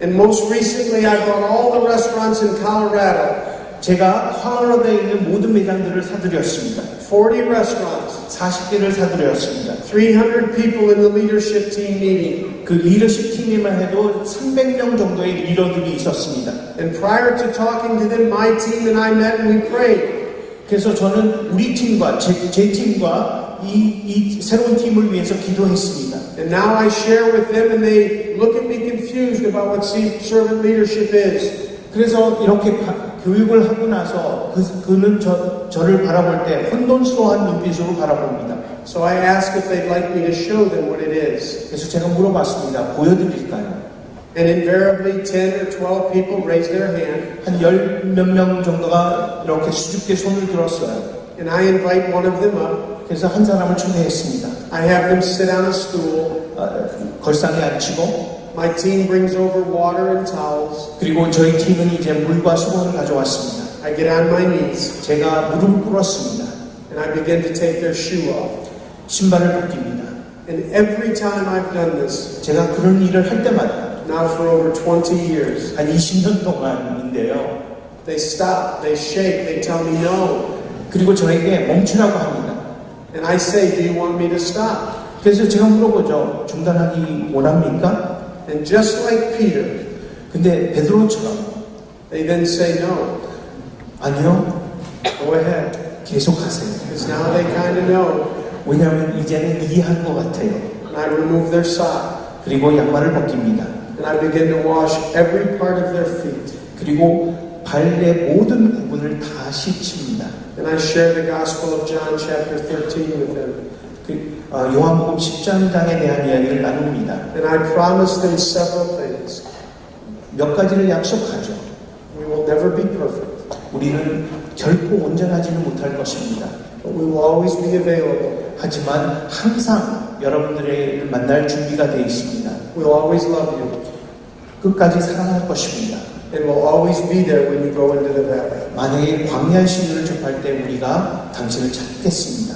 And most recently, I bought all the restaurants in Colorado. 제가 콜로라도에 있는 모든 매장들을 사들였습니다. 40 restaurants. 40개를 사들였습니다. 300 people in the leadership team meeting. 그 리더십 팀에만 해도 300명 정도의 리더들이 있었습니다. And prior to talking to them, my team and I met and we prayed. 그래서 저는 우리 팀과 제 팀과 이 새로운 팀을 위해서 기도했습니다. And now I share with them and they look at me confused about what servant leadership is. 그래서 이렇게 교육을 하고 나서 그는 저를 바라볼 때 혼돈스러운 눈빛으로 바라봅니다. So I asked if they'd like me to show them what it is. 그래서 제가 물어봤습니다. 보여드릴까요? And invariably 10 or 12 people raised their hand. 한 10몇 명 정도가 이렇게 수줍게 손을 들었어요. And I invite one of them up. 그래서 한 사람을 초대했습니다. I have them sit on a stool. 걸상에 앉히고 My team brings over water and towels. 그리고 저희 팀은 이제 물과 수건을 가져왔습니다. I get on my knees. 제가 무릎을 꿇었습니다. And I begin to take their shoe off. 신발을 벗깁니다. And every time I've done this, 제가 그런 일을 할 때마다 now for over 20 years, 한 20년 동안인데요. they stop, they shake, they tell me no. 그리고 저에게 멈추라고 합니다. And I say, do you want me to stop? 그래서 제가 물어보죠. 중단하기 원합니까? And just like Peter, 근데 베드로처럼 they then say no. 아니요. Go ahead. 계속하세요. Because now they kind of know. 왜냐하면 이제는 이해한 것 같아요. And I remove their sock. 그리고 양말을 벗깁니다. And I begin to wash every part of their feet. 그리고 발의 모든 부분을 다 씻습니다. And I share the Gospel of John chapter 13 with them. 요한복음 10장에 대한 이야기를 나눕니다. And I promised them several things. 몇 가지를 약속하죠. We will never be perfect, 우리는 결코 온전하지는 못할 것입니다. but we will always be available. 하지만 항상 여러분들을 만날 준비가 되어 있습니다. We'll always love you, 끝까지 사랑할 것입니다. and we'll always be there when you go into the valley. 만약에 광야의 신들을 접할 때 우리가 당신을 찾겠습니다.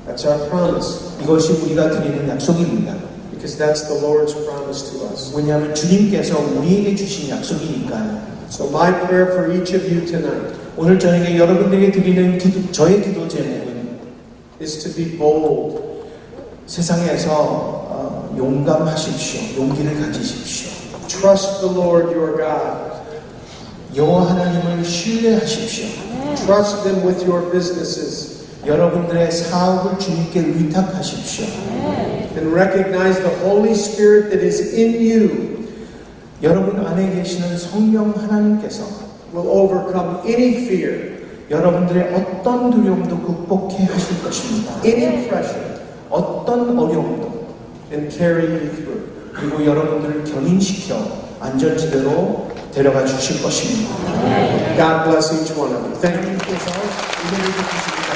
That's our promise, 이것이 우리가 드리는 약속입니다. because that's the Lord's promise to us. 왜냐하면 주님께서 우리에게 주신 약속이니까요. So my prayer for each of you tonight 오늘 저녁에 여러분들에게 드리는 저의 기도 제목은 is to be bold, 세상에서 용감하십시오. 용기를 가지십시오. trust the Lord your God, 여호와 하나님을 신뢰하십시오. trust them with your businesses, 여러분들의 사업을 주님께 의탁하십시오. and recognize the Holy Spirit that is in you 여러분 안에 계시는 성령 하나님께서 will overcome any fear, 여러분들의 어떤 두려움도 극복해 하실 것입니다. any pressure, 어떤 어려움도, and carry you through. 그리고 여러분들을 견인시켜 안전지대로 데려가 주실 것입니다. God bless each one of you. Thank you. 하나님께서 은혜를 주십니다.